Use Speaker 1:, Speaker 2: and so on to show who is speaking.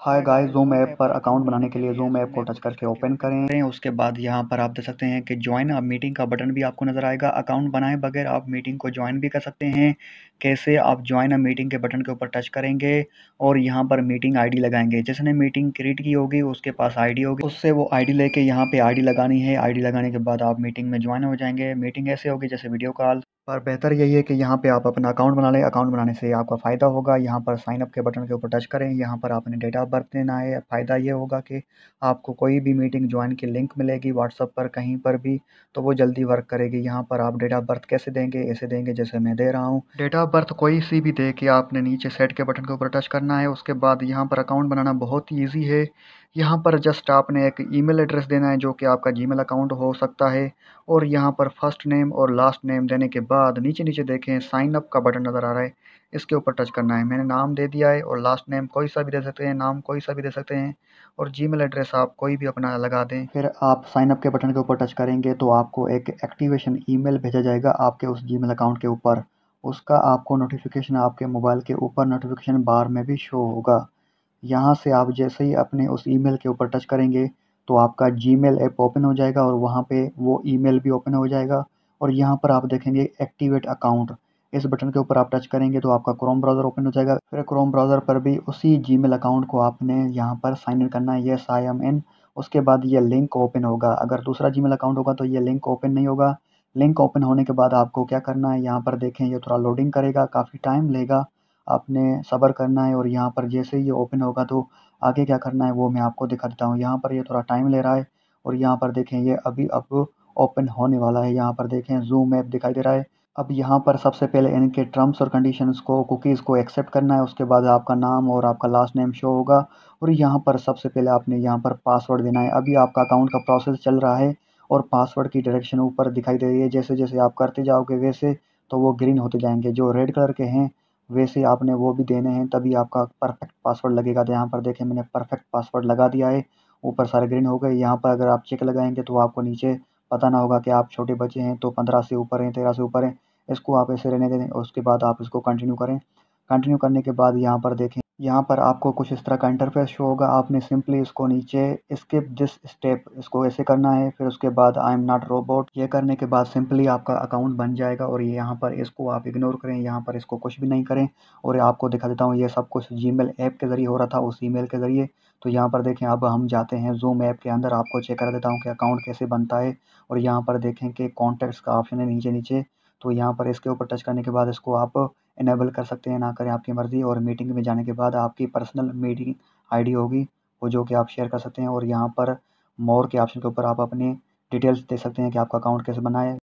Speaker 1: Hi guys, zoom app पर account बनाने के लिए ज़ूम ऐप को टच करके ओपन करें। उसके बाद यहाँ पर आप देख सकते हैं कि ज्वाइन अ मीटिंग का बटन भी आपको नज़र आएगा। अकाउंट बनाए बगैर आप मीटिंग को ज्वाइन भी कर सकते हैं। कैसे आप ज्वाइन अ मीटिंग के बटन के ऊपर टच करेंगे और यहाँ पर मीटिंग आईडी लगाएंगे। जिसने मीटिंग क्रिएट की होगी उसके पास आईडी होगी, उससे वो आईडी लेके यहाँ पे आईडी लगानी है। आईडी लगाने के बाद आप मीटिंग में ज्वाइन हो जाएंगे। मीटिंग ऐसे होगी जैसे वीडियो कॉल, पर बेहतर यही है कि यहाँ पे आप अपना अकाउंट बना लें। अकाउंट बनाने से आपका फ़ायदा होगा, यहाँ पर साइन अप के बटन के ऊपर टच करें। यहाँ पर आपने डेट ऑफ बर्थ देना है। फ़ायदा ये होगा कि आपको कोई भी मीटिंग ज्वाइन की लिंक मिलेगी व्हाट्सएप पर कहीं पर भी, तो वो जल्दी वर्क करेगी। यहाँ पर आप डेट ऑफ बर्थ कैसे देंगे, ऐसे देंगे जैसे मैं दे रहा हूँ। डेट ऑफ बर्थ कोई सी भी दे के आपने नीचे सेट के बटन के ऊपर टच करना है। उसके बाद यहाँ पर अकाउंट बनाना बहुत ही ईजी है। यहाँ पर जस्ट आपने एक ईमेल एड्रेस देना है जो कि आपका जीमेल अकाउंट हो सकता है, और यहाँ पर फर्स्ट नेम और लास्ट नेम देने के बाद नीचे नीचे देखें साइन अप का बटन नज़र आ रहा है, इसके ऊपर टच करना है। मैंने नाम दे दिया है, और लास्ट नेम कोई सा भी दे सकते हैं, नाम कोई सा भी दे सकते हैं, और जीमेल एड्रेस आप कोई भी अपना लगा दें। फिर आप साइन अप के बटन के ऊपर टच करेंगे तो आपको एक एक्टिवेशन ईमेल भेजा जाएगा आपके उस जीमेल अकाउंट के ऊपर। उसका आपको नोटिफिकेशन आपके मोबाइल के ऊपर नोटिफिकेशन बार में भी शो होगा। यहाँ से आप जैसे ही अपने उस ईमेल के ऊपर टच करेंगे तो आपका जीमेल ऐप ओपन हो जाएगा, और वहाँ पे वो ईमेल भी ओपन हो जाएगा। और यहाँ पर आप देखेंगे एक्टिवेट अकाउंट, इस बटन के ऊपर आप टच करेंगे तो आपका क्रोम ब्राउज़र ओपन हो जाएगा। फिर क्रोम ब्राउज़र पर भी उसी जीमेल अकाउंट को आपने यहाँ पर साइन इन करना है, येस आई एम इन। उसके बाद ये लिंक ओपन होगा। अगर दूसरा जीमेल अकाउंट होगा तो ये लिंक ओपन नहीं होगा। लिंक ओपन होने के बाद आपको क्या करना है, यहाँ पर देखें ये थोड़ा लोडिंग करेगा, काफ़ी टाइम लेगा, आपने सब्र करना है। और यहाँ पर जैसे ही ये ओपन होगा तो आगे क्या करना है वो मैं आपको दिखा देता हूँ। यहाँ पर ये थोड़ा टाइम ले रहा है, और यहाँ पर देखें ये अभी अब ओपन होने वाला है। यहाँ पर देखें ज़ूम ऐप दिखाई दे रहा है। अब यहाँ पर सबसे पहले इनके टर्म्स और कंडीशंस को, कुकीज़ को एक्सेप्ट करना है। उसके बाद आपका नाम और आपका लास्ट नेम शो होगा, और यहाँ पर सबसे पहले आपने यहाँ पर पासवर्ड देना है। अभी आपका अकाउंट का प्रोसेस चल रहा है, और पासवर्ड की डायरेक्शन ऊपर दिखाई दे रही है। जैसे जैसे आप करते जाओगे वैसे तो वो ग्रीन होते जाएंगे। जो रेड कलर के हैं वैसे आपने वो भी देने हैं, तभी आपका परफेक्ट पासवर्ड लगेगा। तो यहाँ पर देखें मैंने परफेक्ट पासवर्ड लगा दिया है, ऊपर सारे ग्रीन हो गए। यहाँ पर अगर आप चेक लगाएंगे तो आपको नीचे पता ना होगा कि आप छोटे बच्चे हैं तो 15 से ऊपर हैं, 13 से ऊपर हैं। इसको आप ऐसे रहने दें, और उसके बाद आप इसको कंटिन्यू करें। कंटिन्यू करने के बाद यहाँ पर देखें, यहाँ पर आपको कुछ इस तरह का इंटरफेस शो होगा। आपने सिंपली इसको नीचे स्किप दिस स्टेप, इसको ऐसे करना है। फिर उसके बाद आई एम नॉट रोबोट, ये करने के बाद सिंपली आपका अकाउंट बन जाएगा। और ये यहाँ पर इसको आप इग्नोर करें, यहाँ पर इसको कुछ भी नहीं करें। और आपको दिखा देता हूँ, ये सब कुछ जीमेल ऐप के ज़रिए हो रहा था, उस ईमेल के ज़रिए। तो यहाँ पर देखें, अब हम जाते हैं ज़ूम ऐप के अंदर, आपको चेक कर देता हूँ कि अकाउंट कैसे बनता है। और यहाँ पर देखें कि कॉन्टैक्ट्स का ऑप्शन है नीचे नीचे, तो यहाँ पर इसके ऊपर टच करने के बाद इसको आप इनेबल कर सकते हैं, ना करें आपकी मर्ज़ी। और मीटिंग में जाने के बाद आपकी पर्सनल मीटिंग आईडी होगी वो, जो कि आप शेयर कर सकते हैं। और यहाँ पर मोर के ऑप्शन के ऊपर आप अपनी डिटेल्स दे सकते हैं कि आपका अकाउंट कैसे बना है।